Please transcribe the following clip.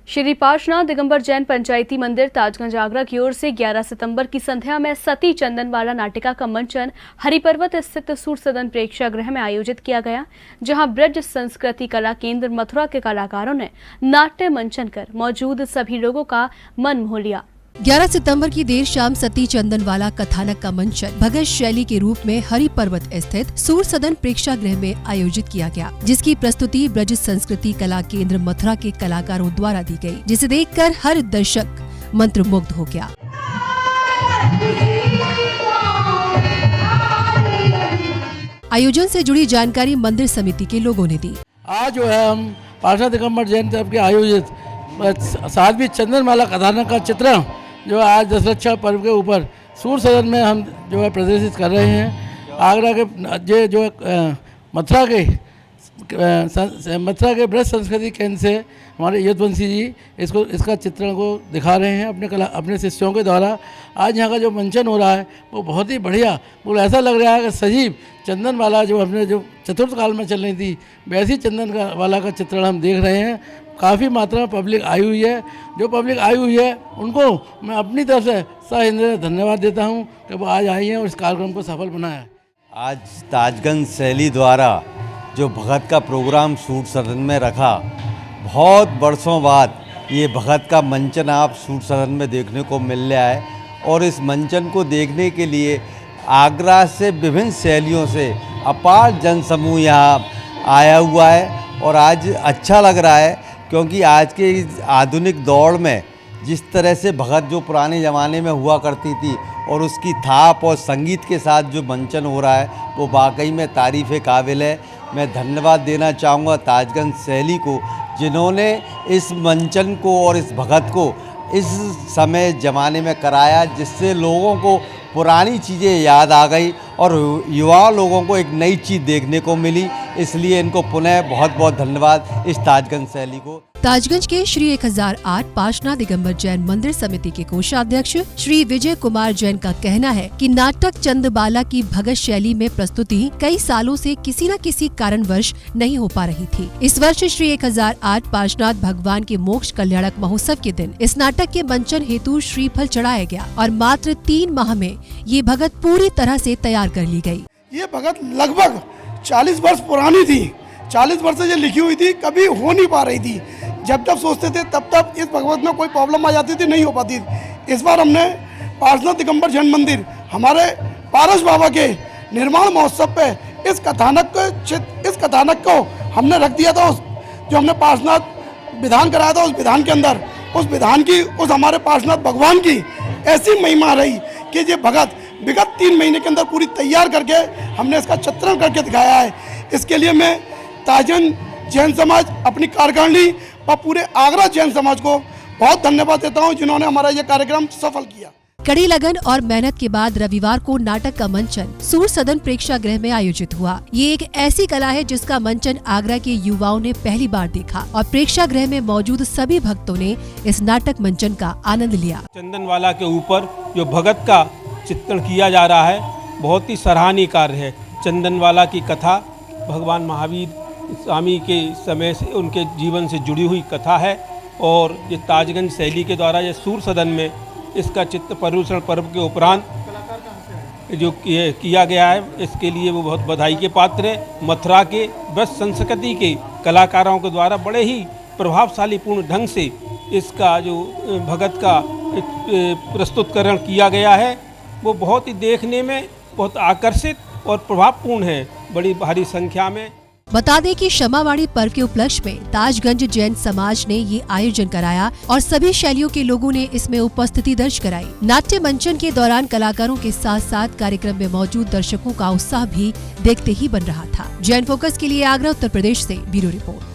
श्री पार्श्वनाथ दिगंबर जैन पंचायती मंदिर ताजगंज आगरा की ओर से 11 सितंबर की संध्या में सती चंदनवाला नाटिका का मंचन हरिपर्वत स्थित सूर्य सदन प्रेक्षागृह में आयोजित किया गया, जहां ब्रज संस्कृति कला केंद्र मथुरा के कलाकारों ने नाट्य मंचन कर मौजूद सभी लोगों का मन मोह लिया। 11 सितंबर की देर शाम सती चंदनवाला कथानक का मंचन भगत शैली के रूप में हरिपर्वत स्थित सूर्य सदन प्रेक्षागृह में आयोजित किया गया, जिसकी प्रस्तुति ब्रज संस्कृति कला केंद्र मथुरा के कलाकारों द्वारा दी गई, जिसे देखकर हर दर्शक मंत्रमुग्ध हो गया। आयोजन से जुड़ी जानकारी मंदिर समिति के लोगों ने दी। आज जो है हम पार्श्वनाथ दिगंबर जैन तरफ के आयोजित 7वीं चंदनवाला कथानक का चित्रण जो है आज दशरक्षा पर्व के ऊपर सूर्य सदन में हम जो है प्रदर्शित कर रहे हैं। आगरा के जो मथुरा के ब्रज संस्कृति केंद्र से हमारे यदुवंशी जी इसका चित्रण को दिखा रहे हैं अपने शिष्यों के द्वारा। आज यहाँ का जो मंचन हो रहा है वो बहुत ही बढ़िया, वो ऐसा लग रहा है कि सजीव चंदनवाला जो हमने जो चतुर्थ काल में चल रही थी वैसी चंदनवाला का चित्रण हम देख रहे हैं। काफ़ी मात्रा में पब्लिक आई हुई है। जो पब्लिक आई हुई है उनको मैं अपनी तरफ से सहिंद्र धन्यवाद देता हूं कि वो आज आई हैं और इस कार्यक्रम को सफल बनाया। आज ताजगंज शैली द्वारा जो भगत का प्रोग्राम सूर्य सदन में रखा, बहुत वर्षों बाद ये भगत का मंचन आप सूर्य सदन में देखने को मिल रहा है और इस मंचन को देखने के लिए आगरा से विभिन्न शैलियों से अपार जनसमूह यहाँ आया हुआ है। और आज अच्छा लग रहा है क्योंकि आज के आधुनिक दौर में जिस तरह से भगत जो पुराने ज़माने में हुआ करती थी और उसकी थाप और संगीत के साथ जो मंचन हो रहा है वो वाकई में तारीफ़ काबिल है। मैं धन्यवाद देना चाहूँगा ताजगंज शैली को, जिन्होंने इस मंचन को और इस भगत को इस समय ज़माने में कराया, जिससे लोगों को पुरानी चीज़ें याद आ गई और युवा लोगों को एक नई चीज़ देखने को मिली। इसलिए इनको पुनः बहुत बहुत धन्यवाद इस ताजगंज शैली को। ताजगंज के श्री 1008 पार्श्वनाथ दिगंबर जैन मंदिर समिति के कोषाध्यक्ष श्री विजय कुमार जैन का कहना है कि नाटक चंदबाला की भगत शैली में प्रस्तुति कई सालों से किसी न किसी कारणवश नहीं हो पा रही थी। इस वर्ष श्री 1008 पार्श्वनाथ भगवान के मोक्ष कल्याणक महोत्सव के दिन इस नाटक के मंचन हेतु श्रीफल चढ़ाया गया और मात्र 3 माह में ये भगत पूरी तरह से तैयार कर ली गई। ये भगत लगभग 40 वर्ष पुरानी थी, 40 वर्ष से ये लिखी हुई थी, कभी हो नहीं पा रही थी। जब सोचते थे तब इस भगवत में कोई प्रॉब्लम आ जाती थी, नहीं हो पाती। इस बार हमने पार्श्वनाथ दिगंबर जैन मंदिर हमारे पारस बाबा के निर्माण महोत्सव पे इस कथानक को हमने रख दिया था। जो हमने पार्श्वनाथ विधान कराया था उस विधान के अंदर उस हमारे पार्श्वनाथ भगवान की ऐसी महिमा रही कि ये भगत विगत 3 महीने के अंदर पूरी तैयार करके हमने इसका चित्रण करके दिखाया है। इसके लिए मैं ताजगंज जैन समाज, अपनी कार्यकारिणी और पूरे आगरा जैन समाज को बहुत धन्यवाद देता हूं, जिन्होंने हमारा ये कार्यक्रम सफल किया। कड़ी लगन और मेहनत के बाद रविवार को नाटक का मंचन सूर्य सदन प्रेक्षागृह में आयोजित हुआ। ये एक ऐसी कला है जिसका मंचन आगरा के युवाओं ने पहली बार देखा और प्रेक्षागृह में मौजूद सभी भक्तों ने इस नाटक मंचन का आनंद लिया। चंदनवाला के ऊपर जो भगत का चित्रण किया जा रहा है बहुत ही सराहनीय कार्य है। चंदनवाला की कथा भगवान महावीर स्वामी के समय से उनके जीवन से जुड़ी हुई कथा है और ये ताजगंज शैली के द्वारा ये सूर्य सदन में इसका चित्र पर्यूषण पर्व के उपरांत जो किया गया है, इसके लिए वो बहुत बधाई के पात्र है। मथुरा के ब्रज संस्कृति के कलाकारों के द्वारा बड़े ही प्रभावशाली पूर्ण ढंग से इसका जो भगत का प्रस्तुतकरण किया गया है वो बहुत ही देखने में बहुत आकर्षित और प्रभावपूर्ण है, बड़ी भारी संख्या में। बता दें कि क्षमावाणी पर्व के उपलक्ष्य में ताजगंज जैन समाज ने ये आयोजन कराया और सभी शैलियों के लोगों ने इसमें उपस्थिति दर्ज कराई। नाट्य मंचन के दौरान कलाकारों के साथ साथ कार्यक्रम में मौजूद दर्शकों का उत्साह भी देखते ही बन रहा था। जैन फोकस के लिए आगरा उत्तर प्रदेश से ब्यूरो रिपोर्ट।